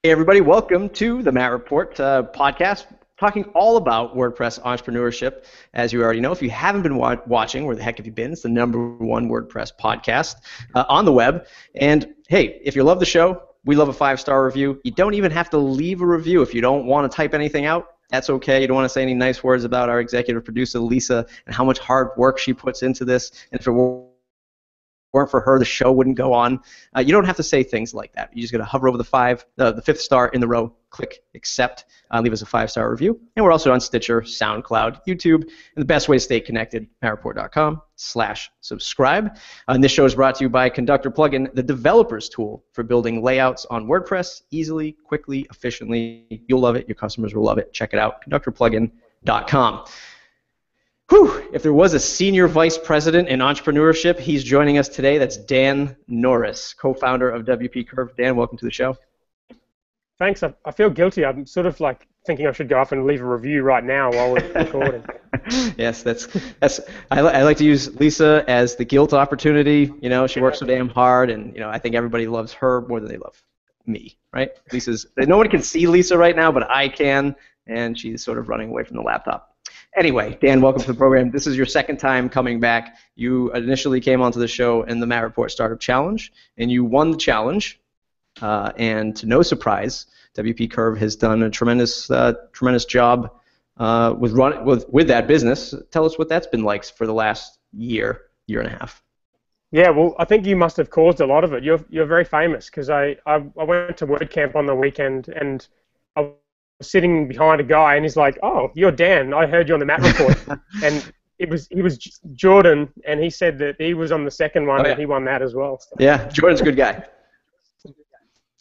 Hey everybody, welcome to the Matt Report podcast, talking all about WordPress entrepreneurship. As you already know, if you haven't been watching, where the heck have you been? It's the #1 WordPress podcast on the web. And hey, if you love the show, we love a 5-star review. You don't even have to leave a review if you don't want to type anything out. That's okay. You don't want to say any nice words about our executive producer, Lisa, and how much hard work she puts into this. And if it weren't for her, the show wouldn't go on. You don't have to say things like that. You just got to hover over the fifth star in the row, click accept, leave us a 5-star review. And we're also on Stitcher, SoundCloud, YouTube. And the best way to stay connected, mattreport.com/subscribe. And this show is brought to you by Conductor Plugin, the developer's tool for building layouts on WordPress easily, quickly, efficiently. You'll love it. Your customers will love it. Check it out, conductorplugin.com. Whew, if there was a senior vice president in entrepreneurship, he's joining us today. That's Dan Norris, co-founder of WPCurve. Dan, welcome to the show. Thanks. I feel guilty. I'm sort of like thinking I should go off and leave a review right now while we're recording. Yes, that's. I like to use Lisa as the guilt opportunity. You know, she works so damn hard, and I think everybody loves her more than they love me. Right? No one can see Lisa right now, but I can, and she's sort of running away from the laptop. Anyway, Dan, welcome to the program. This is your second time coming back. You initially came onto the show in the Matt Report Startup Challenge, and you won the challenge. And to no surprise, WPCurve has done a tremendous job with that business. Tell us what that's been like for the last year and a half. Yeah, well, I think you must have caused a lot of it. You're very famous because I went to WordCamp on the weekend and I sitting behind a guy, and he's like, "Oh, you're Dan. I heard you on the Matt Report." And he was Jordan, and he said that he was on the second one, and he won that as well. So. Yeah, Jordan's a good guy.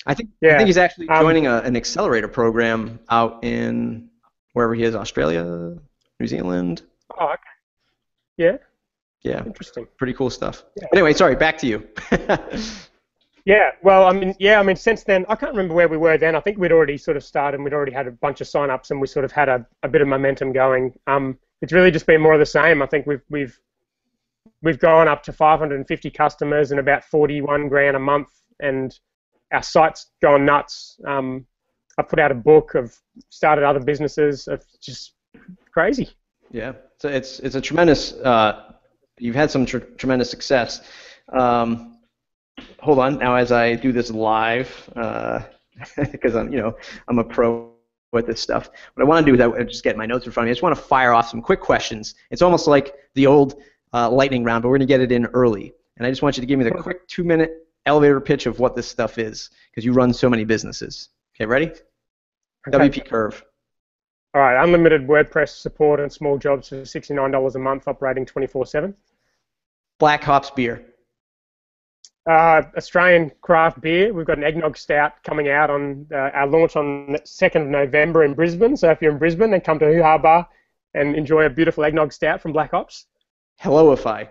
I think he's actually joining an accelerator program out in wherever he is, Australia, New Zealand. Oh, okay. Yeah. Yeah. Interesting. Pretty cool stuff. Yeah. Anyway, sorry, back to you. Yeah, well, I mean, since then, I can't remember where we were then. I think we'd already sort of started, and we'd already had a bunch of sign-ups, and we sort of had a bit of momentum going. It's really just been more of the same. I think we've gone up to 550 customers and about 41 grand a month, and our site's gone nuts. I put out a book. I've started other businesses. It's just crazy. Yeah, so it's a tremendous. You've had some tremendous success. Hold on, now as I do this live, because I'm a pro at this stuff. What I want to do is I just get my notes in front of me. I just want to fire off some quick questions. It's almost like the old lightning round, but we're going to get it in early. And I just want you to give me the quick 2-minute elevator pitch of what this stuff is, because you run so many businesses. Okay, ready? Okay. WPCurve. All right, unlimited WordPress support and small jobs for $69 a month, operating 24/7. Black Hops beer. Australian craft beer. We've got an eggnog stout coming out on our launch on the 2nd of November in Brisbane. So if you're in Brisbane, then come to Hoo Ha Bar and enjoy a beautiful eggnog stout from Black Hops. Helloify.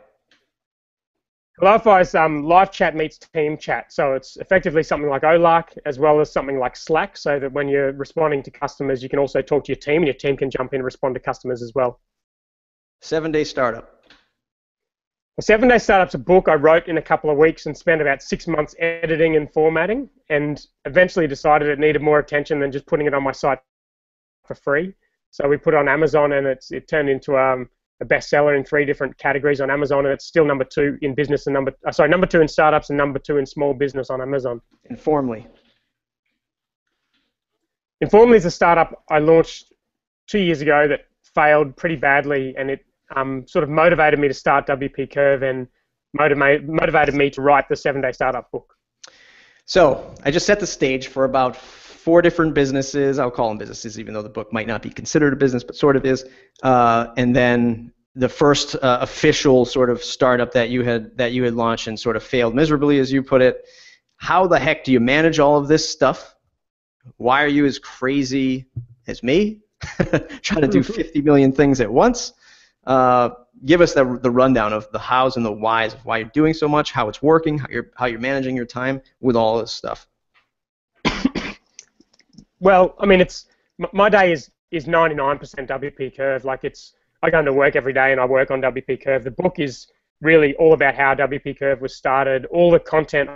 Helloify is live chat meets team chat. So it's effectively something like OLARC as well as something like Slack, so that when you're responding to customers, you can also talk to your team, and your team can jump in and respond to customers as well. 7-Day Startup. A 7-Day Startup's a book I wrote in a couple of weeks and spent about 6 months editing and formatting, and eventually decided it needed more attention than just putting it on my site for free. So we put it on Amazon, and it turned into a bestseller in 3 different categories on Amazon, and it's still number 2 in business and number 2 in startups and number 2 in small business on Amazon. Informly. Informly is a startup I launched 2 years ago that failed pretty badly, and it sort of motivated me to start WPCurve and motivated me to write the 7-Day Startup book. So I just set the stage for about 4 different businesses. I'll call them businesses, even though the book might not be considered a business, but sort of is. And then the first official sort of startup that you had launched and sort of failed miserably, as you put it. How the heck do you manage all of this stuff? Why are you as crazy as me, trying to do 50 million things at once? Give us the rundown of the hows and the whys of why you're doing so much, how it's working, how you're managing your time with all this stuff. Well, I mean, my day is 99% WPCurve. Like I go into work every day and I work on WPCurve. The book is really all about how WPCurve was started. All the content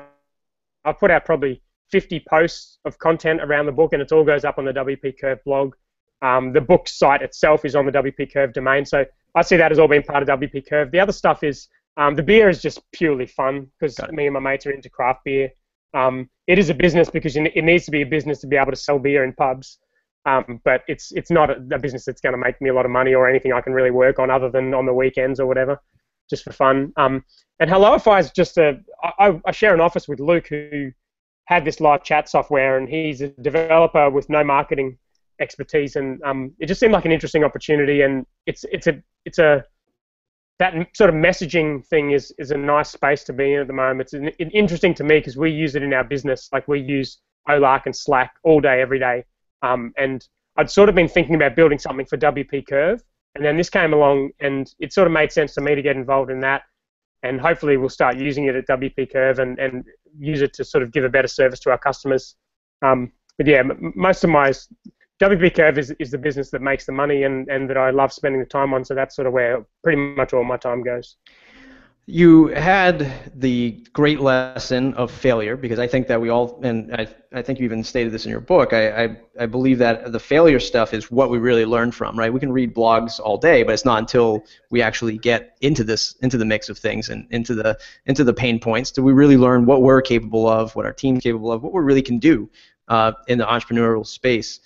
I've put out probably 50 posts of content around the book, and it all goes up on the WPCurve blog. The book site itself is on the WPCurve domain, so I see that as all being part of WPCurve. The other stuff is the beer is just purely fun because me and my mates are into craft beer. It is a business because it needs to be a business to be able to sell beer in pubs, but it's not a business that's going to make me a lot of money or anything I can really work on other than on the weekends or whatever, just for fun. And Helloify is just I share an office with Luke, who had this live chat software, and he's a developer with no marketing expertise, and it just seemed like an interesting opportunity, and that sort of messaging thing is a nice space to be in at the moment. It's interesting to me because we use it in our business. Like, we use Olark and Slack all day, every day. And I'd sort of been thinking about building something for WPCurve, and then this came along, and it sort of made sense to me to get involved in that. And hopefully we'll start using it at WPCurve and use it to sort of give a better service to our customers. But yeah, most of my WPCurve is the business that makes the money and that I love spending the time on, so that's sort of where pretty much all my time goes. You had the great lesson of failure, because I think that we all, and I think you even stated this in your book, I believe that the failure stuff is what we really learn from, right? We can read blogs all day, but it's not until we actually get into the mix of things and into the pain points do we really learn what we're capable of, what our team's capable of, what we really can do in the entrepreneurial space.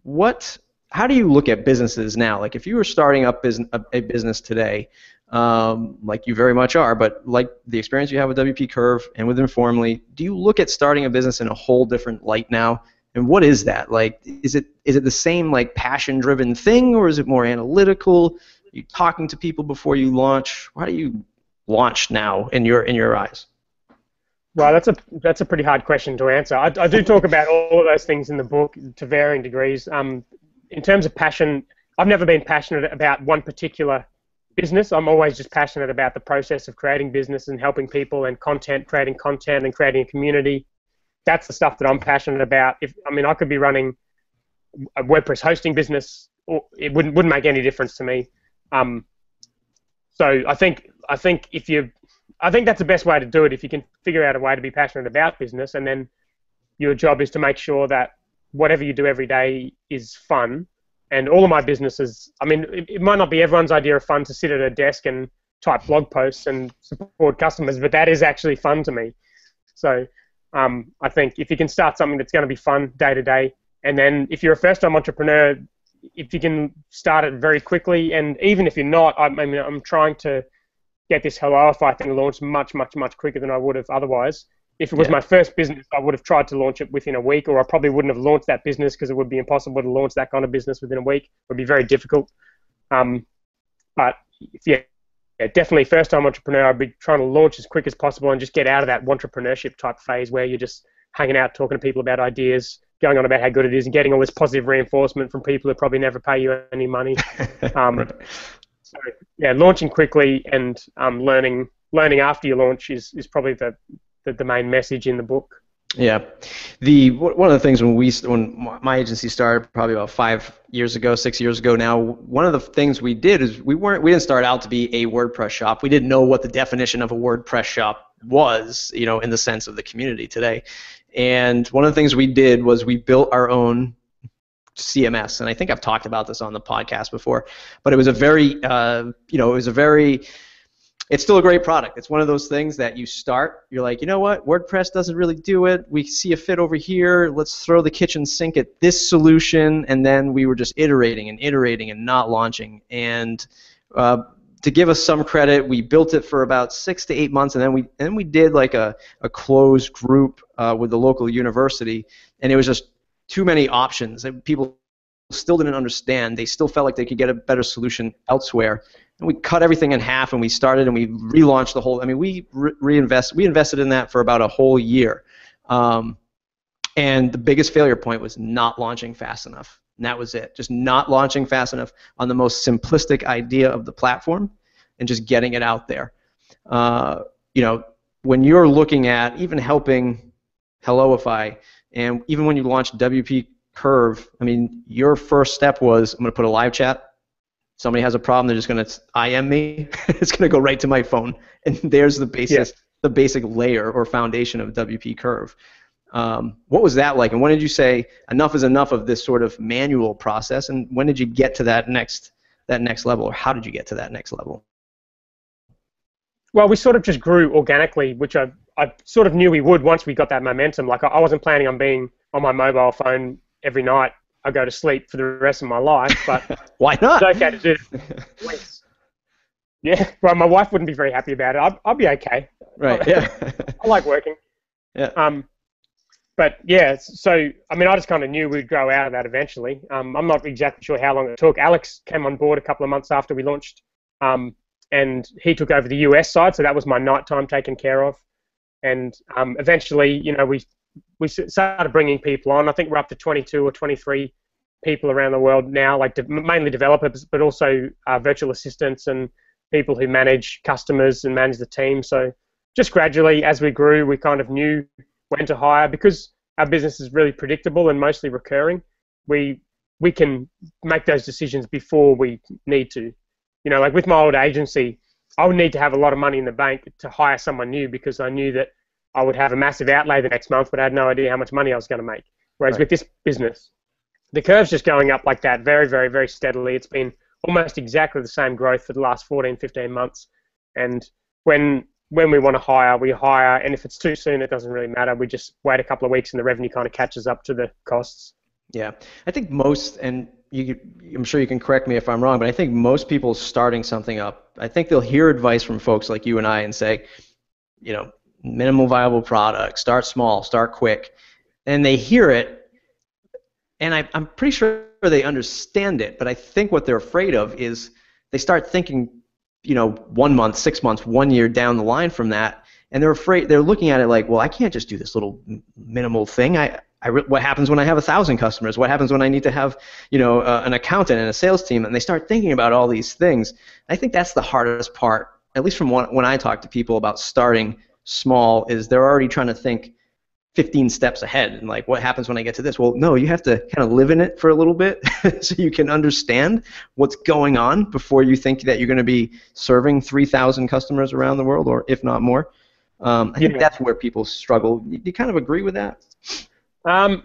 How do you look at businesses now? Like, if you were starting up a business today, like you very much are, but like the experience you have with WPCurve and with Informally, do you look at starting a business in a whole different light now? And what is that? Like, is it the same, like, passion-driven thing, or is it more analytical? Are you talking to people before you launch? How do you launch now in your eyes? Well, that's a pretty hard question to answer. I do talk about all of those things in the book to varying degrees. In terms of passion, I've never been passionate about one particular business. I'm always just passionate about the process of creating business and helping people and creating content and creating a community. That's the stuff that I'm passionate about. I could be running a WordPress hosting business, or it wouldn't make any difference to me. So I think that's the best way to do it, if you can figure out a way to be passionate about business, and then your job is to make sure that whatever you do every day is fun. And all of my businesses, it might not be everyone's idea of fun to sit at a desk and type blog posts and support customers, but that is actually fun to me. So I think if you can start something that's going to be fun day to day, and then if you're a first-time entrepreneur, if you can start it very quickly, and even if you're not, I'm trying to get this Helloify thing launched much, much, much quicker than I would have otherwise. If it was my first business, I would have tried to launch it within a week, or I probably wouldn't have launched that business because it would be impossible to launch that kind of business within a week. It would be very difficult. But definitely first-time entrepreneur, I'd be trying to launch as quick as possible and just get out of that entrepreneurship type phase where you're just hanging out, talking to people about ideas, going on about how good it is, and getting all this positive reinforcement from people who probably never pay you any money. So launching quickly and learning after you launch is probably the main message in the book. Yeah, one of the things when my agency started probably about 6 years ago now, one of the things we did is we didn't start out to be a WordPress shop. We didn't know what the definition of a WordPress shop was, in the sense of the community today. And one of the things we did was we built our own CMS, and I think I've talked about this on the podcast before, but it was it's still a great product. It's one of those things that you start, you're like, you know what, WordPress doesn't really do it. We see a fit over here. Let's throw the kitchen sink at this solution. And then we were just iterating and not launching. And to give us some credit, we built it for about 6 to 8 months, and then we did like a closed group with the local university, and it was just too many options. And people still didn't understand. They still felt like they could get a better solution elsewhere. And we cut everything in half, and we started and we relaunched the whole. We invested in that for about a whole year, and the biggest failure point was not launching fast enough. And that was it. Just not launching fast enough on the most simplistic idea of the platform, and just getting it out there. When you're looking at even helping Helloify, and even when you launched WPCurve, your first step was, I'm going to put a live chat. Somebody has a problem, they're just going to IM me. It's going to go right to my phone, and there's the basic layer or foundation of WPCurve. What was that like? And when did you say enough is enough of this sort of manual process? And when did you get to that next level, or how did you get to that next level? Well, we sort of just grew organically, which I sort of knew we would once we got that momentum. Like I wasn't planning on being on my mobile phone every night. I go to sleep for the rest of my life, but why not? It's okay to do it. Yeah, well, my wife wouldn't be very happy about it. I'll be okay. Right. Yeah. I like working. Yeah. But yeah, so I mean, I just kind of knew we'd grow out of that eventually. I'm not exactly sure how long it took. Alex came on board a couple of months after we launched, and he took over the US side, so that was my nighttime taken care of. And eventually, you know, we started bringing people on. I think we're up to 22 or 23 people around the world now, like mainly developers, but also virtual assistants and people who manage customers and manage the team. So just gradually, as we grew, we kind of knew when to hire because our business is really predictable and mostly recurring. We can make those decisions before we need to. You know, like with my old agency, I would need to have a lot of money in the bank to hire someone new because I knew that I would have a massive outlay the next month, but I had no idea how much money I was going to make. Whereas with this business, the curve's just going up like that very, very, very steadily. It's been almost exactly the same growth for the last 14, 15 months. And when we want to hire, we hire. And if it's too soon, it doesn't really matter. We just wait a couple of weeks and the revenue kind of catches up to the costs. Yeah. I think most, and I'm sure you can correct me if I'm wrong, but I think most people starting something up, I think they'll hear advice from folks like you and I and say, you know, minimal viable product, start small, start quick. And they hear it, and I'm pretty sure they understand it, but I think what they're afraid of is they start thinking, you know, 1 month, 6 months, 1 year down the line from that, and they're looking at it like, well, I can't just do this little minimal thing. What happens when I have 1,000 customers? What happens when I need to have, you know, an accountant and a sales team? And they start thinking about all these things. I think that's the hardest part, at least from when I talk to people about starting small, is they're already trying to think 15 steps ahead and like, what happens when I get to this? Well, no, you have to kind of live in it for a little bit so you can understand what's going on before you think that you're going to be serving 3,000 customers around the world, or if not more. I think that's where people struggle. You kind of agree with that? I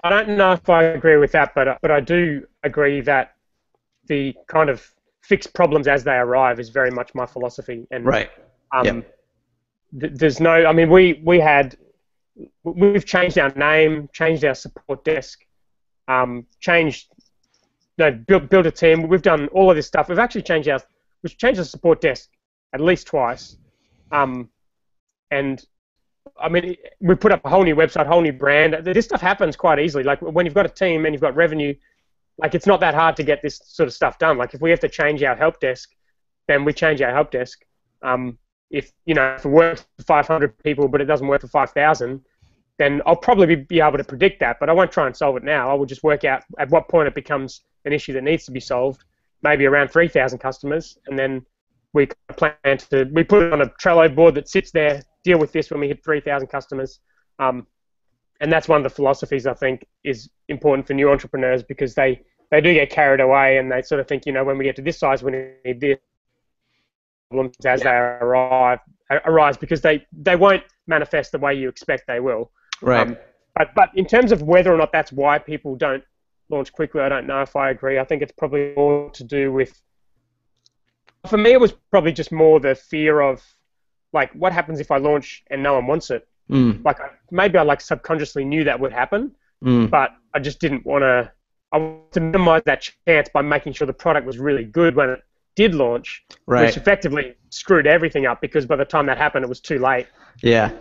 don't know if I agree with that, but I do agree that the kind of fix problems as they arrive is very much my philosophy. And right. There's no, I mean, we've changed our name, changed our support desk, built a team. We've done all of this stuff. We've actually changed the support desk at least twice. And I mean, we put up a whole new website, whole new brand. This stuff happens quite easily. Like when you've got a team and you've got revenue, like it's not that hard to get this sort of stuff done. Like if we have to change our help desk, then we change our help desk. If it works for 500 people but it doesn't work for 5,000, then I'll probably be able to predict that. But I won't try and solve it now. I will just work out at what point it becomes an issue that needs to be solved. Maybe around 3,000 customers, and then we put it on a Trello board that sits there. Deal with this when we hit 3,000 customers. And that's one of the philosophies I think is important for new entrepreneurs, because they do get carried away and they sort of think, when we get to this size, we need this problems as they arise, because they won't manifest the way you expect they will. Right. But in terms of whether or not that's why people don't launch quickly, I don't know if I agree. I think it's probably more to do with, for me, it was probably just more the fear of, like, what happens if I launch and no one wants it? Like, maybe I subconsciously knew that would happen, but I just didn't want to. I wanted to minimize that chance by making sure the product was really good when it did launch, which effectively screwed everything up, because by the time that happened, it was too late. Yeah.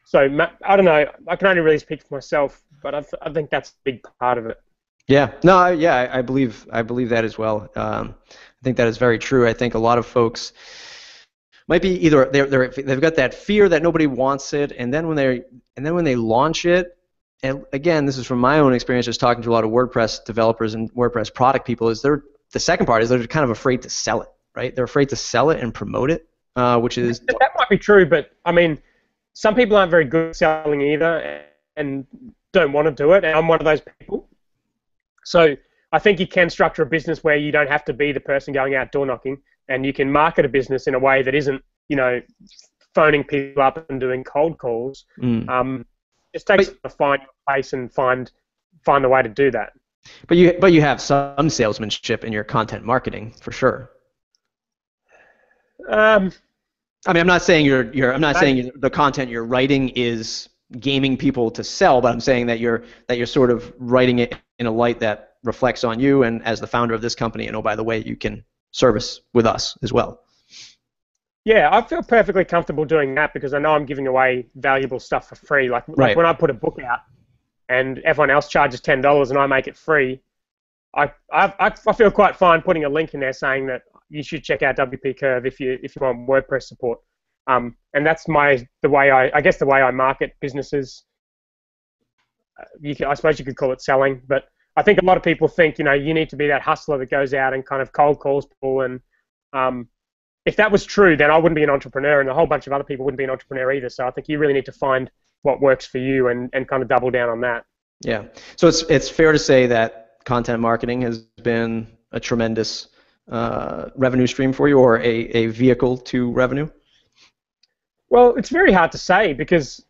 So I don't know. I can only really speak for myself, but I think that's a big part of it. Yeah. No. Yeah. I believe that as well. I think that is very true. I think a lot of folks might be either they've got that fear that nobody wants it, and then when they launch it, and again, this is from my own experience, just talking to a lot of WordPress developers and WordPress product people, is the second part is they're kind of afraid to sell it, right? They're afraid to sell it and promote it, which is that might be true, but I mean, some people aren't very good at selling either and don't want to do it, and I'm one of those people. So I think you can structure a business where you don't have to be the person going out door knocking, and you can market a business in a way that isn't, phoning people up and doing cold calls. just takes to find your place and find the way to do that. But you have some salesmanship in your content marketing for sure. I mean, I'm not saying I'm not saying the content you're writing is gaming people to sell, but I'm saying that you're sort of writing it in a light that reflects on you and as the founder of this company, and oh, by the way, you can service with us as well. Yeah, I feel perfectly comfortable doing that because I know I'm giving away valuable stuff for free. Like when I put a book out and everyone else charges $10 and I make it free, I feel quite fine putting a link in there saying that you should check out WPCurve if you want WordPress support. And that's the way I market businesses. I suppose you could call it selling, but I think a lot of people think you need to be that hustler that goes out and kind of cold calls people. And if that was true, then I wouldn't be an entrepreneur, and a whole bunch of other people wouldn't be an entrepreneur either. So I think you really need to find what works for you and kind of double down on that. Yeah. So it's fair to say that content marketing has been a tremendous revenue stream for you, or a vehicle to revenue? Well, it's very hard to say because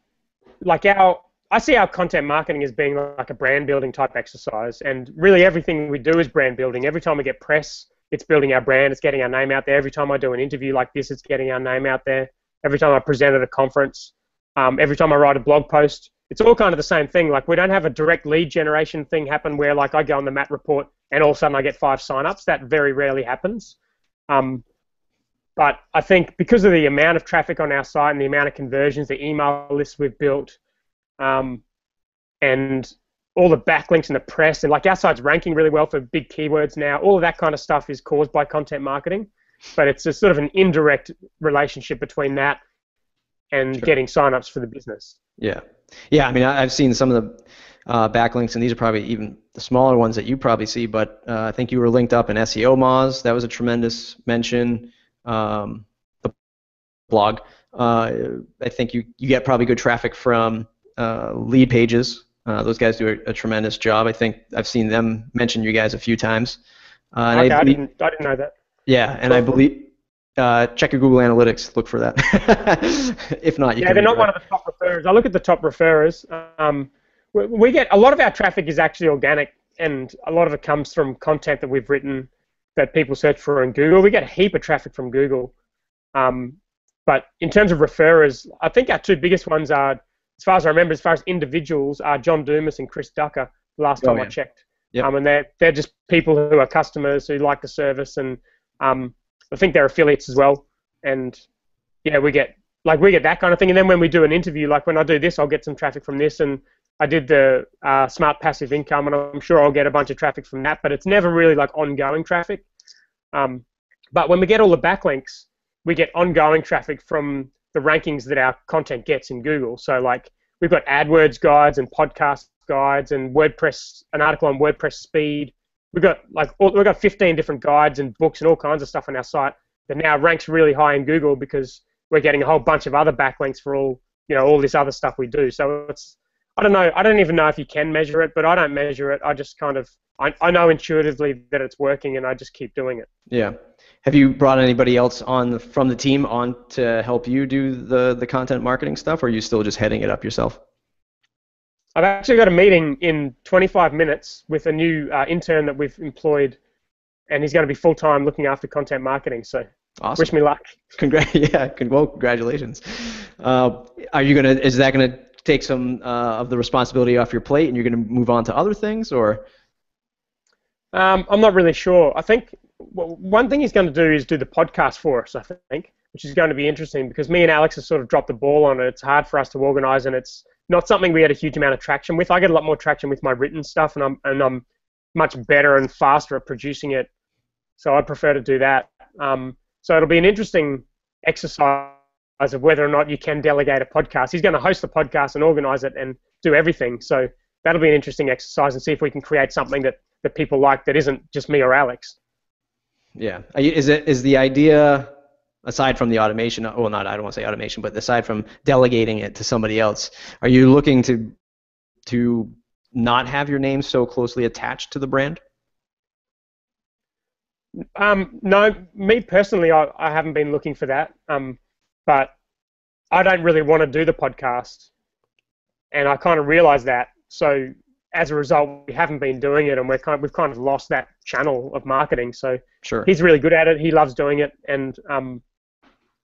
I see our content marketing as being like a brand building type exercise, and really everything we do is brand building. Every time we get press, it's building our brand, it's getting our name out there. Every time I do an interview like this, it's getting our name out there. Every time I present at a conference, every time I write a blog post, it's all kind of the same thing. Like we don't have a direct lead generation thing happen where like I go on the Matt report and all of a sudden I get 5 signups. That very rarely happens. But I think because of the amount of traffic on our site and the amount of conversions, the email lists we've built, and all the backlinks and the press, and like our site's ranking really well for big keywords now, all of that kind of stuff is caused by content marketing. But it's a sort of an indirect relationship between that and getting signups for the business. Yeah. Yeah, I mean, I've seen some of the backlinks, and these are probably even the smaller ones that you probably see, but I think you were linked up in SEO Moz. That was a tremendous mention. The blog. I think you get probably good traffic from lead pages. Those guys do a tremendous job. I think I've seen them mention you guys a few times. I didn't know that. Yeah, and I believe check your Google Analytics. Look for that. If not, you can. They're not one of the top referrers. I look at the top referrers. We get a lot of our traffic is actually organic, and a lot of it comes from content that we've written that people search for in Google. We get a heap of traffic from Google. But in terms of referrers, I think our 2 biggest ones are, as far as I remember, as far as individuals, are John Dumas and Chris Ducker, the last time I checked. Yep. And they're just people who are customers who like the service, and I think they're affiliates as well. And yeah, we get that kind of thing. And then when we do an interview, like when I do this, I'll get some traffic from this. And I did the smart passive income, and I'm sure I'll get a bunch of traffic from that. But it's never really like ongoing traffic. But when we get all the backlinks, we get ongoing traffic from the rankings that our content gets in Google. So like we've got AdWords guides and podcast guides and WordPress, an article on WordPress speed. We've got 15 different guides and books and all kinds of stuff on our site that now ranks really high in Google because we're getting a whole bunch of other backlinks for all this other stuff we do. So I don't know. I don't even know if you can measure it, but I don't measure it. I just kind of I know intuitively that it's working, and I just keep doing it. Yeah. Have you brought anybody else from the team on to help you do the content marketing stuff, or are you still just heading it up yourself? I've actually got a meeting in 25 minutes with a new intern that we've employed, and he's going to be full-time looking after content marketing. So awesome. Wish me luck. Congratulations. Is that gonna take some of the responsibility off your plate, and you're gonna move on to other things, or? I'm not really sure. I think one thing he's going to do is do the podcast for us, I think, which is going to be interesting because me and Alex have sort of dropped the ball on it. It's hard for us to organize, and it's not something we had a huge amount of traction with. I get a lot more traction with my written stuff, and I'm much better and faster at producing it, so I prefer to do that. So it'll be an interesting exercise of whether or not you can delegate a podcast. He's going to host the podcast and organize it and do everything, so that'll be an interesting exercise and see if we can create something that people like that isn't just me or Alex. Yeah. Is the idea, aside from the automation, well, not, I don't want to say automation, but aside from delegating it to somebody else, are you looking to not have your name so closely attached to the brand? No, me personally, I haven't been looking for that, but I don't really want to do the podcast. and I kind of realized that. So as a result, we haven't been doing it, and we've kind of lost that channel of marketing. So Sure. he's really good at it. He loves doing it, and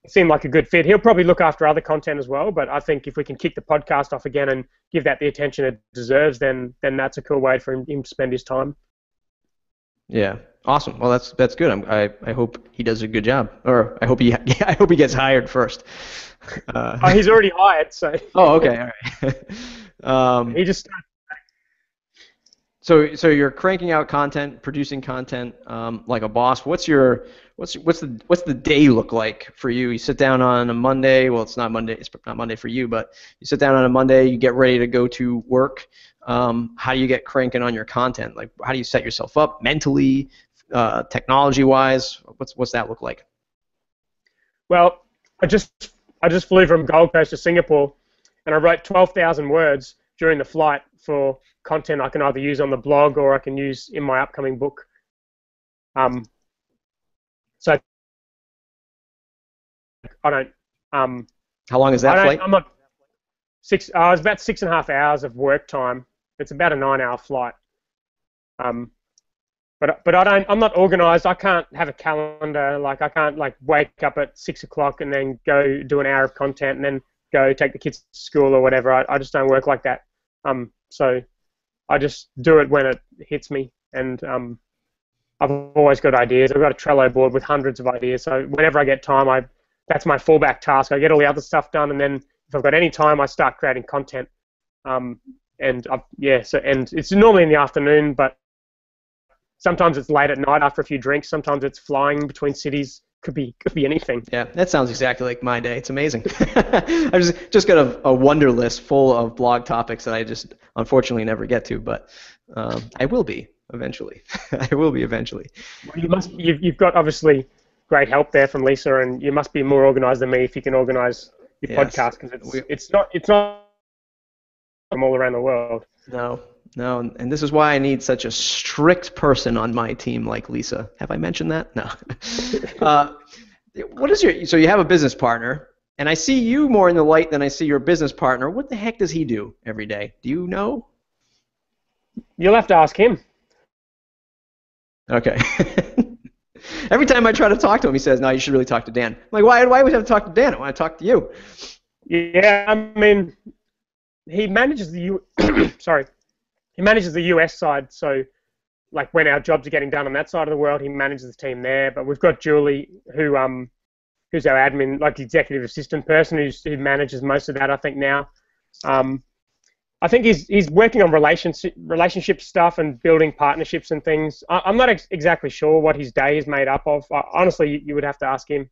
it seemed like a good fit. He'll probably look after other content as well, but I think if we can kick the podcast off again and give that the attention it deserves, then that's a cool way for him to spend his time. Yeah, awesome. Well, that's good. I hope he does a good job, or I hope he gets hired first. He's already hired, so. Oh, okay, all right. He just. So you're cranking out content, producing content like a boss. What's the day look like for you? You sit down on a Monday. Well, it's not Monday. It's not Monday for you, but you sit down on a Monday. You get ready to go to work. How do you get cranking on your content? Like, how do you set yourself up mentally, technology-wise? What's that look like? Well, I just flew from Gold Coast to Singapore, and I wrote 12,000 words during the flight for content I can either use on the blog or I can use in my upcoming book. So I don't. How long is that flight? I'm not six. It was about 6.5 hours of work time. It's about a 9-hour flight. But I don't. I'm not organised. I can't have a calendar. Like I can't wake up at 6 o'clock and then go do an hour of content and then go take the kids to school or whatever. I just don't work like that. So I just do it when it hits me, and I've always got ideas. I've got a Trello board with hundreds of ideas. So whenever I get time, that's my fallback task. I get all the other stuff done, and then if I've got any time, I start creating content. And it's normally in the afternoon, but sometimes it's late at night after a few drinks. Sometimes it's flying between cities. Could be anything. Yeah, that sounds exactly like my day. It's amazing. I've just got a wonder list full of blog topics that I just unfortunately never get to, but I will be eventually. I will be eventually. Well, you've got obviously great help there from Lisa, and you must be more organised than me if you can organise your podcast, because it's not from all around the world. No, and this is why I need such a strict person on my team like Lisa. Have I mentioned that? No. So you have a business partner, and I see you more in the light than I see your business partner. What the heck does he do every day? Do you know? You'll have to ask him. Okay. Every time I try to talk to him, he says, "No, you should really talk to Dan." I'm like, why would we have to talk to Dan? I want to talk to you. Yeah, I mean, he manages He manages the US side, so like when our jobs are getting done on that side of the world, he manages the team there. But we've got Julie, who's our admin, like executive assistant person, who manages most of that, I think now. I think he's working on relationship stuff and building partnerships and things. I'm not exactly sure what his day is made up of. Honestly, you would have to ask him.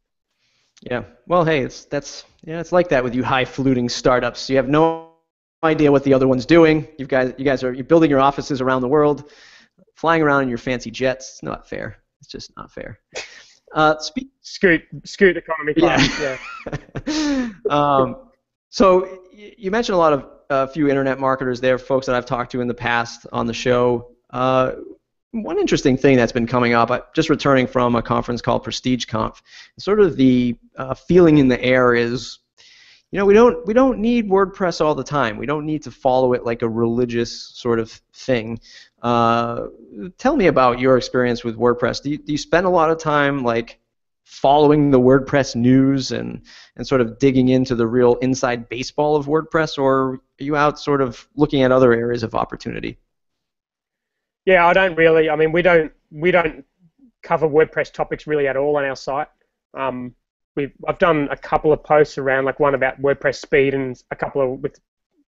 Yeah. Well, hey, it's like that with you high-fluting startups. You have no idea what the other one's doing. You're building your offices around the world, flying around in your fancy jets. It's not fair. It's just not fair. Scoot economy class. Yeah. So you mentioned a few internet marketers there, folks that I've talked to in the past on the show. One interesting thing that's been coming up, I'm just returning from a conference called PrestigeConf. Sort of the feeling in the air is, we don't need WordPress all the time. We don't need to follow it like a religious sort of thing. Tell me about your experience with WordPress. Do you spend a lot of time like following the WordPress news and sort of digging into the real inside baseball of WordPress, or are you out sort of looking at other areas of opportunity? Yeah, I don't really. I mean, we don't cover WordPress topics really at all on our site. I've done a couple of posts around, like one about WordPress speed and a couple of with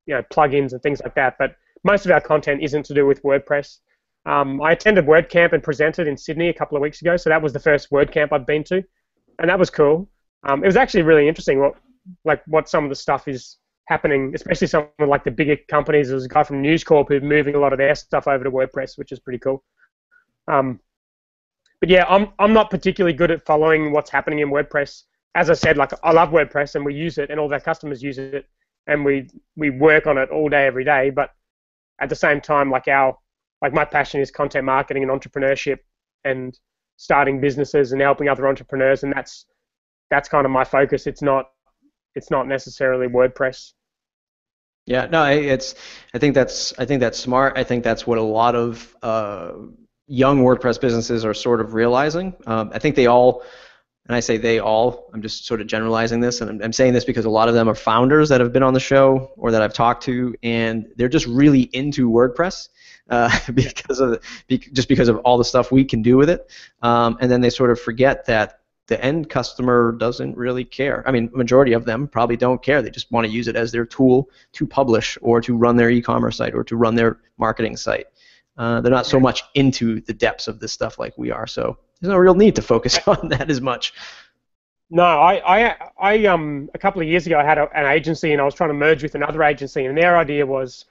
plugins and things like that, but most of our content isn't to do with WordPress. I attended WordCamp and presented in Sydney a couple of weeks ago, so that was the first WordCamp I've been to, and that was cool. It was actually really interesting what some of the stuff is happening, especially some of like the bigger companies. There's a guy from News Corp who's moving a lot of their stuff over to WordPress, which is pretty cool. But yeah, I'm not particularly good at following what's happening in WordPress. As I said, like I love WordPress and we use it, and all of our customers use it, and we work on it all day, every day. But at the same time, like my passion is content marketing and entrepreneurship and starting businesses and helping other entrepreneurs, and that's kind of my focus. It's not necessarily WordPress. Yeah, no, I think that's smart. I think that's what a lot of young WordPress businesses are sort of realizing. I think they all, and I say they all, I'm just sort of generalizing this, and I'm saying this because a lot of them are founders that have been on the show or that I've talked to, and they're just really into WordPress just because of all the stuff we can do with it, and then they sort of forget that the end customer doesn't really care. I mean, majority of them probably don't care. They just want to use it as their tool to publish or to run their e-commerce site or to run their marketing site. They're not so much into the depths of this stuff like we are. So there's no real need to focus on that as much. No, I a couple of years ago I had an agency and I was trying to merge with another agency, and their idea was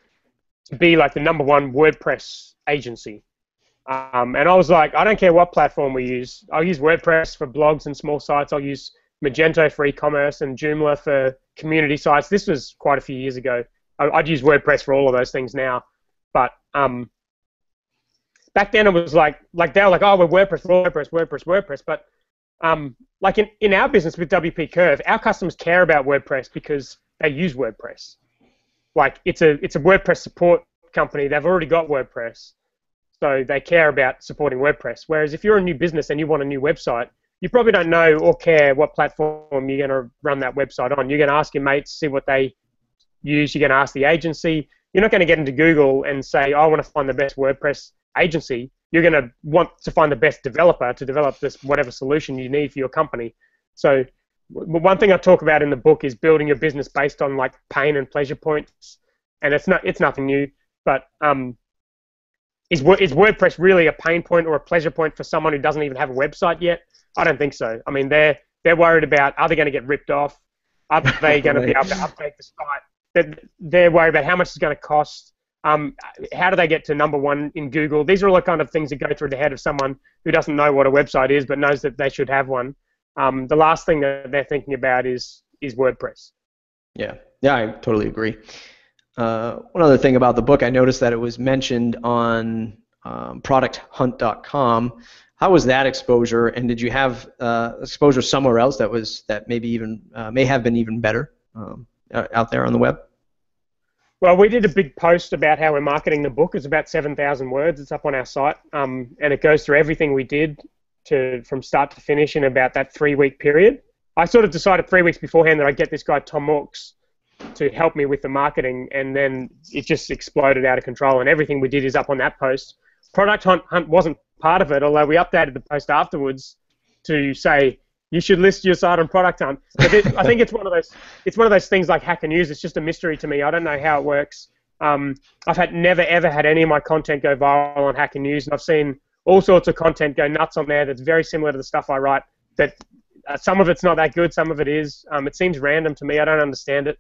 to be like the #1 WordPress agency. And I was like, I don't care what platform we use. I'll use WordPress for blogs and small sites. I'll use Magento for e-commerce and Joomla for community sites. This was quite a few years ago. I'd use WordPress for all of those things now. But back then it was like they were like, oh, we're WordPress. But like in our business with WPCurve, our customers care about WordPress because they use WordPress. Like it's a WordPress support company. They've already got WordPress. So they care about supporting WordPress. Whereas if you're a new business and you want a new website, you probably don't know or care what platform you're going to run that website on. You're going to ask your mates, see what they use. You're going to ask the agency. You're not going to get into Google and say, I want to find the best WordPress agency. You're going to want to find the best developer to develop this whatever solution you need for your company. So one thing I talk about in the book is building your business based on like pain and pleasure points. And it's nothing new, but is WordPress really a pain point or a pleasure point for someone who doesn't even have a website yet? I don't think so. I mean, they're worried about, are they going to get ripped off? Are they going to be able to update the site? They're worried about how much it's going to cost. How do they get to #1 in Google? These are all the kind of things that go through the head of someone who doesn't know what a website is but knows that they should have one. The last thing that they're thinking about is WordPress. Yeah, I totally agree. One other thing about the book, I noticed that it was mentioned on Producthunt.com. How was that exposure, and did you have exposure somewhere else that maybe even may have been even better out there on the web? Well, we did a big post about how we're marketing the book. It's about 7,000 words. It's up on our site, and it goes through everything we did from start to finish in about that 3-week period. I sort of decided 3 weeks beforehand that I'd get this guy, Tom Morks, to help me with the marketing, and then it just exploded out of control, and everything we did is up on that post. Producthunt wasn't part of it, although we updated the post afterwards to say you should list your site on Producthunt. But I think it's one of those things like Hacker News. It's just a mystery to me. I don't know how it works. I've never ever had any of my content go viral on Hacker News, and I've seen all sorts of content go nuts on there that's very similar to the stuff I write. That some of it's not that good, some of it is. It seems random to me. I don't understand it.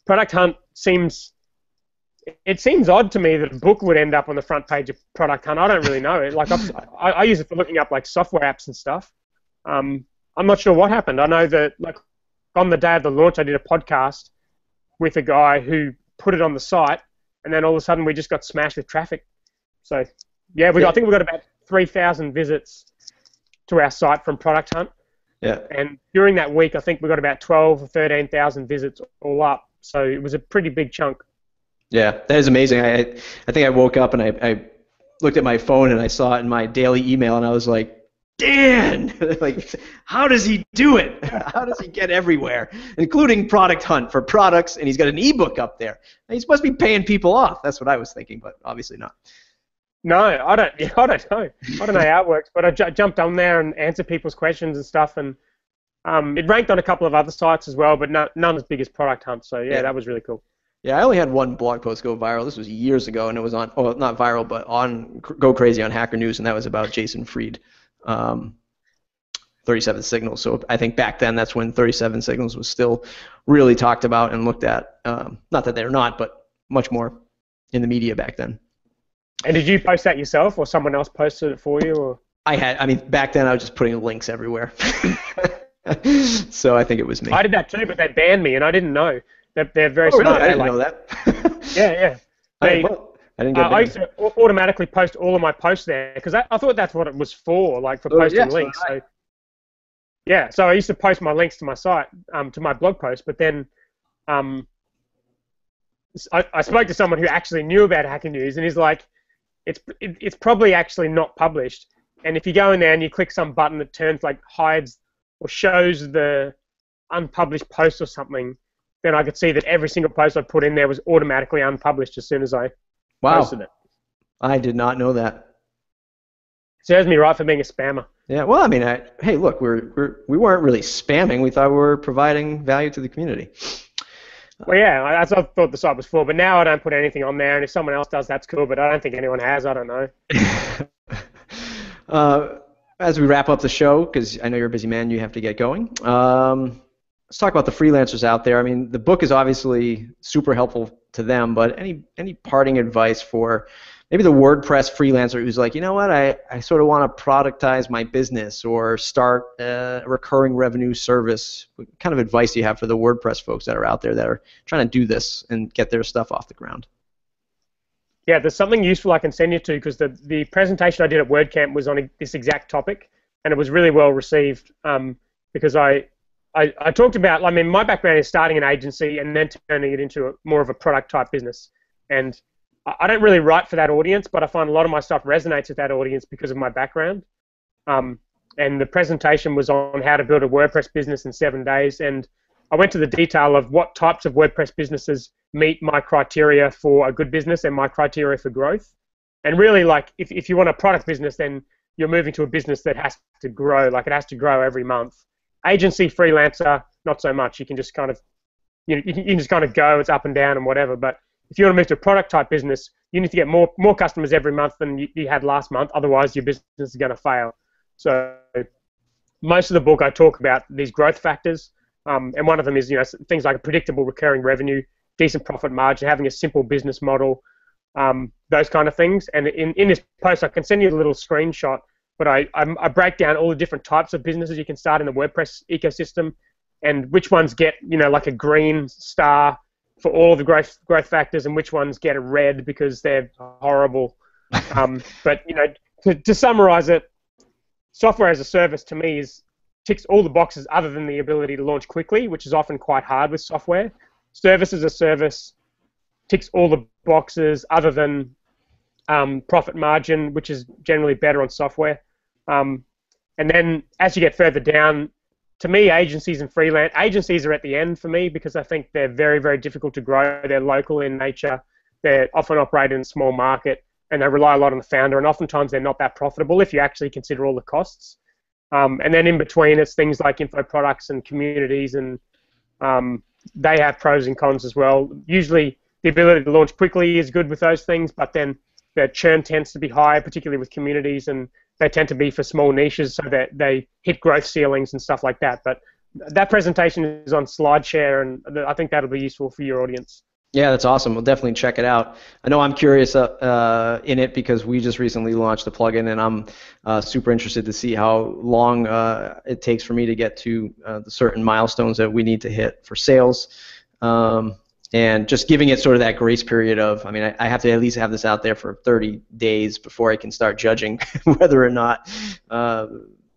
Producthunt seems odd to me that a book would end up on the front page of Producthunt. I don't really know. Like I use it for looking up like software apps and stuff. I'm not sure what happened. I know that like on the day of the launch, I did a podcast with a guy who put it on the site, and then all of a sudden we just got smashed with traffic. So yeah, I think we got about 3,000 visits to our site from Producthunt. Yeah. And during that week, I think we got about 12 or 13,000 visits all up. So it was a pretty big chunk. Yeah, that is amazing. I think I woke up and I looked at my phone and I saw it in my daily email and I was like, Dan, like, how does he do it? How does he get everywhere, including Producthunt for products? And he's got an ebook up there. He's supposed to be paying people off. That's what I was thinking, but obviously not. No, I don't know. I don't know how it works, but I jumped on there and answered people's questions and stuff, and it ranked on a couple of other sites as well, but none as big as Producthunt. So yeah, that was really cool. Yeah, I only had one blog post go viral. This was years ago, and it was on, oh, not viral, but on Go Crazy on Hacker News, and that was about Jason Fried, 37 Signals. So I think back then that's when 37 Signals was still really talked about and looked at. Not that they're not, but much more in the media back then. And did you post that yourself, or someone else posted it for you? Or? I mean, back then I was just putting links everywhere. So I think it was me. I did that too, but they banned me, and I didn't know. They're very smart. Really? I didn't know that. Yeah. I didn't get I used to automatically post all of my posts there, because I thought that's what it was for, like for posting links. So, yeah, so I used to post my links to my site, to my blog post, but then I spoke to someone who actually knew about Hacker News, and he's like, it's probably actually not published. And if you go in there and you click some button that turns like hides or shows the unpublished post or something, then I could see that every single post I put in there was automatically unpublished as soon as I posted it. I did not know that. Serves me right for being a spammer. Yeah, well, I mean, hey, look, we weren't really spamming. We thought we were providing value to the community. Well, yeah, that's what I thought the site was for. But now I don't put anything on there, and if someone else does, that's cool. But I don't think anyone has. I don't know. As we wrap up the show, because I know you're a busy man, you have to get going. Let's talk about the freelancers out there. I mean, the book is obviously super helpful to them, but any parting advice for maybe the WordPress freelancer who's like, you know what, I sort of want to productize my business or start a recurring revenue service. What kind of advice do you have for the WordPress folks that are out there that are trying to do this and get their stuff off the ground? Yeah, there's something useful I can send you to, because the presentation I did at WordCamp was on this exact topic, and it was really well received, because I talked about, I mean, my background is starting an agency and then turning it into more of a product type business. And I don't really write for that audience, but I find a lot of my stuff resonates with that audience because of my background. And the presentation was on how to build a WordPress business in 7 days. And I went to the detail of what types of WordPress businesses meet my criteria for a good business and my criteria for growth. And really, like, if you want a product business, then you're moving to a business that has to grow. Like, it has to grow every month. Agency, freelancer, not so much. You can just kind of, you can just kind of go. It's up and down and whatever. But if you want to move to a product type business, you need to get more customers every month than you had last month. Otherwise, your business is going to fail. So most of the book I talk about these growth factors, and one of them is, you know, things like a predictable recurring revenue, decent profit margin, having a simple business model, those kind of things. And in this post, I can send you a little screenshot. But I break down all the different types of businesses you can start in the WordPress ecosystem, and which ones get, you know, like a green star for all the growth factors, and which ones get a red because they're horrible. But, you know, to summarize it, software as a service to me ticks all the boxes other than the ability to launch quickly, which is often quite hard with software. Service as a service ticks all the boxes other than profit margin, which is generally better on software. And then as you get further down, to me, agencies are at the end for me, because I think they're very, very difficult to grow. They're local in nature. They're often operate in a small market, and they rely a lot on the founder, and oftentimes they're not that profitable if you actually consider all the costs. And then in between, it's things like info products and communities, and they have pros and cons as well. Usually the ability to launch quickly is good with those things, but then their churn tends to be high, particularly with communities, and they tend to be for small niches, so that they hit growth ceilings and stuff like that. But that presentation is on SlideShare, and I think that'll be useful for your audience. Yeah, that's awesome. We'll definitely check it out. I know I'm curious in it because we just recently launched the plugin, and I'm super interested to see how long it takes for me to get to the certain milestones that we need to hit for sales. And just giving it sort of that grace period of, I mean, I have to at least have this out there for 30 days before I can start judging whether or not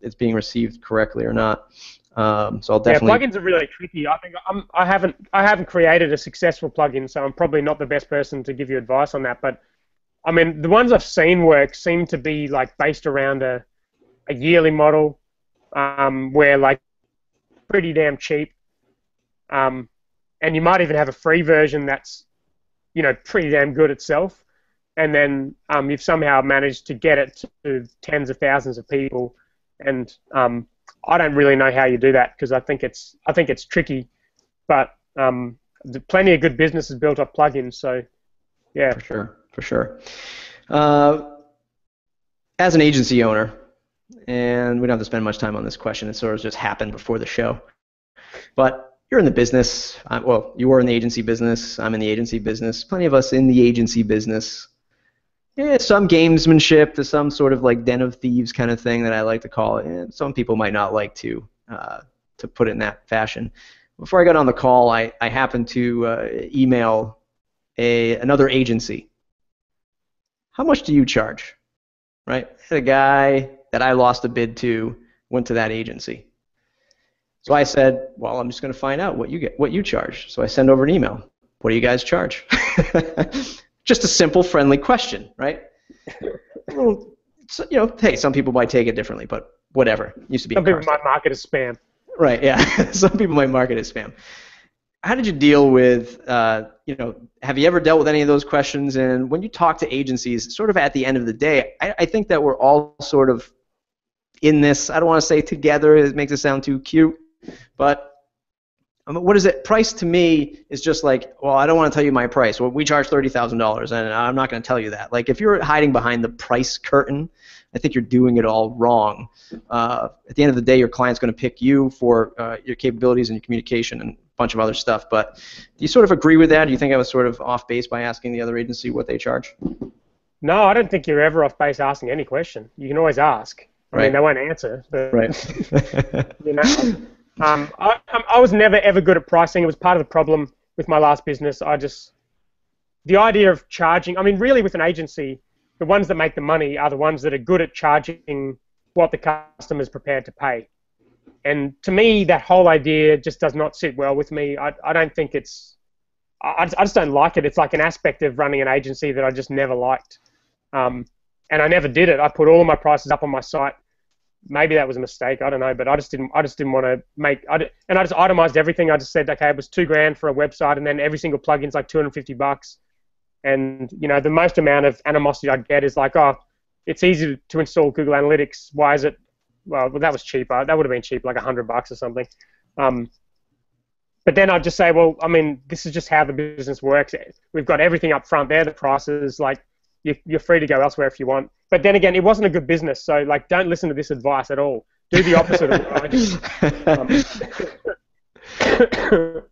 it's being received correctly or not. So I'll definitely. Yeah, plugins are really tricky. I think I haven't created a successful plugin, so I'm probably not the best person to give you advice on that. But I mean, the ones I've seen work seem to be like based around a yearly model, where like pretty damn cheap. And you might even have a free version that's, you know, pretty damn good itself, and then you've somehow managed to get it to tens of thousands of people. And I don't really know how you do that, because I think it's tricky, but plenty of good business is built off plugins. So yeah, for sure. As an agency owner, and we don't have to spend much time on this question. It sort of just happened before the show, but you're in the business. Well, you were in the agency business. I'm in the agency business. Plenty of us in the agency business. Yeah, some gamesmanship to some sort of like den of thieves kind of thing that I like to call it. And some people might not like to put it in that fashion. Before I got on the call, I happened to email another agency. How much do you charge? Right? The guy that I lost a bid to went to that agency. So I said, well, I'm just going to find out what you charge. So I send over an email. what do you guys charge? Just a simple, friendly question, right? Well, so, you know, hey, some people might take it differently, but whatever. Used to be. Some people might mark it as spam. Right. Yeah. Some people might mark it as spam. How did you deal with, you know, have you ever dealt with any of those questions? And when you talk to agencies, sort of at the end of the day, I think that we're all sort of in this. I don't want to say together. It makes it sound too cute, but what is it? Price to me is just like, well, I don't want to tell you my price. Well, we charge $30,000, and I'm not going to tell you that. Like, if you're hiding behind the price curtain, I think you're doing it all wrong. At the end of the day, your client's going to pick you for your capabilities and your communication and a bunch of other stuff. But do you sort of agree with that? Do you think I was sort of off base by asking the other agency what they charge? No, I don't think you're ever off base asking any question. You can always ask. I mean, they won't answer. But, right. You know. I was never ever good at pricing. It was part of the problem with my last business. The idea of charging, I mean, really with an agency, the ones that make the money are the ones that are good at charging what the customer is prepared to pay. And to me, that whole idea just does not sit well with me. I don't think I just don't like it. It's like an aspect of running an agency that I just never liked. And I never did it. I put all of my prices up on my site. Maybe that was a mistake. I don't know, but I just didn't want to make. And I just itemized everything. I just said, okay, it was $2,000 for a website, and then every single plugin's like $250. And you know, the most amount of animosity I'd get is like, oh, it's easy to install Google Analytics. Why is it? Well, that was cheaper. That would have been cheap, like $100 or something. But then I'd just say, well, I mean, this is just how the business works. We've got everything up front there. The prices, like, you're free to go elsewhere if you want. But then again, it wasn't a good business, so like, don't listen to this advice at all. Do the opposite of what I do.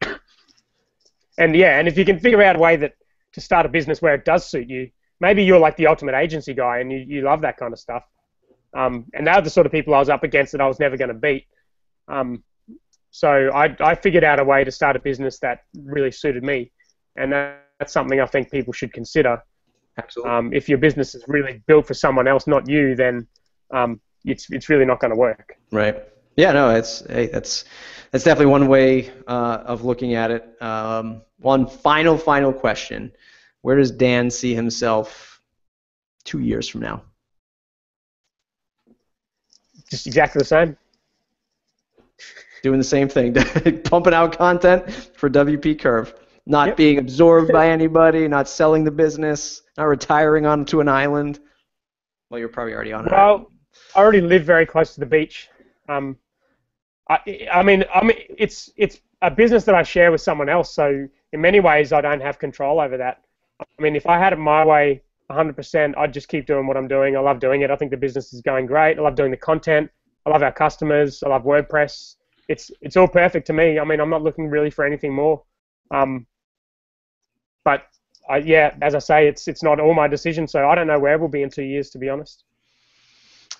And yeah, and if you can figure out a way to start a business where it does suit you, maybe you're like the ultimate agency guy and you love that kind of stuff. And they're the sort of people I was up against that I was never going to beat. So I figured out a way to start a business that really suited me, and that's something I think people should consider. Absolutely. If your business is really built for someone else, not you, then it's really not going to work. Right. Yeah. No. That's definitely one way of looking at it. One final question: where does Dan see himself 2 years from now? Just exactly the same. Doing the same thing, pumping out content for WPCurve. Not being absorbed by anybody, not selling the business, not retiring onto an island. Well, you're probably already on it. Well, I already live very close to the beach. I mean, it's a business that I share with someone else, so in many ways I don't have control over that. I mean, if I had it my way 100%, I'd just keep doing what I'm doing. I love doing it. I think the business is going great. I love doing the content. I love our customers. I love WordPress. It's all perfect to me. I mean, I'm not looking really for anything more. But yeah, as I say, it's not all my decision, so I don't know where we'll be in 2 years, to be honest.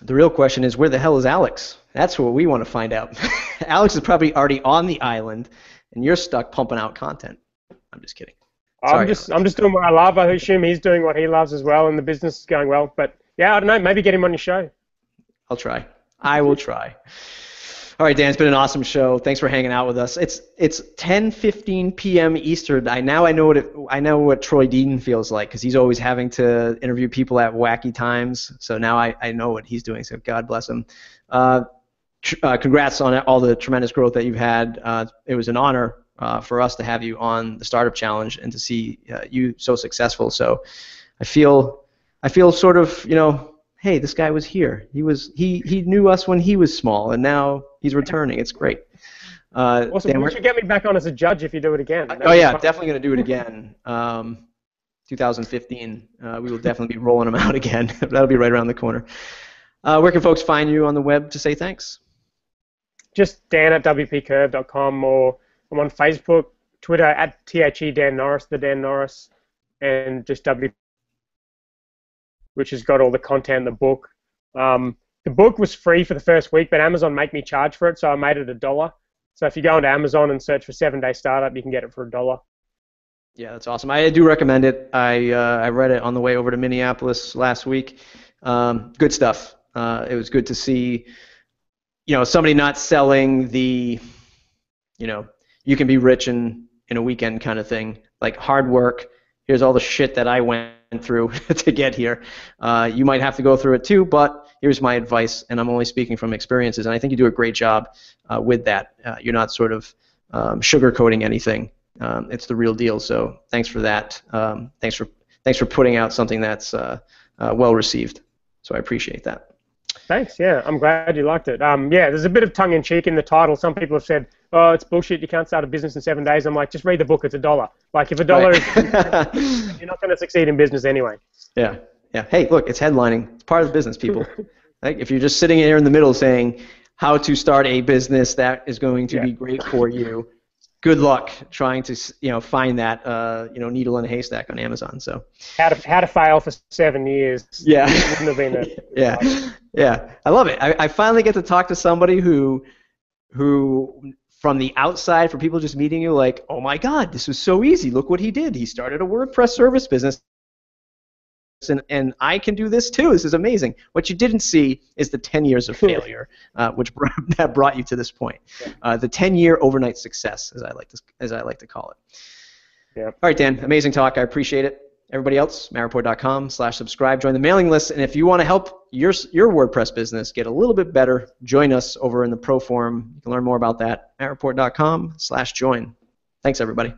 The real question is, where the hell is Alex? That's what we want to find out. Alex is probably already on the island, and you're stuck pumping out content. I'm just kidding. I'm just doing what I love. I assume he's doing what he loves as well, and the business is going well. But yeah, I don't know. Maybe get him on your show. I'll try. I will try. All right, Dan, it's been an awesome show. Thanks for hanging out with us. It's 10:15 p.m. Eastern. I know what Troy Deaton feels like, because he's always having to interview people at wacky times. So now I know what he's doing. So God bless him. Congrats on all the tremendous growth that you've had. It was an honor for us to have you on the Startup Challenge and to see you so successful. So I feel sort of, you know, hey, this guy was here. He knew us when he was small, and now he's returning. It's great. Awesome. Dan, you should get me back on as a judge if you do it again. Oh yeah, definitely going to do it again. 2015. We will definitely be rolling them out again. That'll be right around the corner. Where can folks find you on the web to say thanks? Just Dan at WPCurve.com, or I'm on Facebook, Twitter at THE Dan Norris, the Dan Norris, and just which has got all the content, the book. The book was free for the first week, but Amazon made me charge for it, so I made it $1. So if you go onto Amazon and search for 7-Day Startup, you can get it for $1. Yeah, that's awesome. I do recommend it. I read it on the way over to Minneapolis last week. Good stuff. It was good to see, you know, somebody not selling the, you know, you can be rich in a weekend kind of thing. like hard work. Here's all the shit that I went through to get here. You might have to go through it too, but here's my advice, and I'm only speaking from experiences, and I think you do a great job with that. You're not sort of sugarcoating anything. It's the real deal. So thanks for that. Thanks for putting out something that's well received. So I appreciate that. Thanks. Yeah, I'm glad you liked it. Yeah, there's a bit of tongue-in-cheek in the title. Some people have said, "Oh, it's bullshit. You can't start a business in 7 days." I'm like, just read the book. It's $1. Like, if $1 Right. is, you're not going to succeed in business anyway. Yeah. Yeah. Hey, look, it's headlining. It's part of the business, people. Like, if you're just sitting here in the middle saying how to start a business that is going to be great for you, good luck trying to find that needle in a haystack on Amazon. So how to fail for 7 years. Yeah. Wouldn't have been the Yeah. I love it. I finally get to talk to somebody who from the outside, for people just meeting you, like, oh my God, this was so easy. Look what he did. He started a WordPress service business. And I can do this too. This is amazing. What you didn't see is the 10 years of failure, that brought you to this point. The 10-year overnight success, as I like to call it. Yeah. All right, Dan. Amazing talk. I appreciate it. Everybody else, mattreport.com/subscribe. Join the mailing list. And if you want to help your WordPress business get a little bit better, join us over in the Pro Forum. You can learn more about that. mattreport.com/join. Thanks, everybody.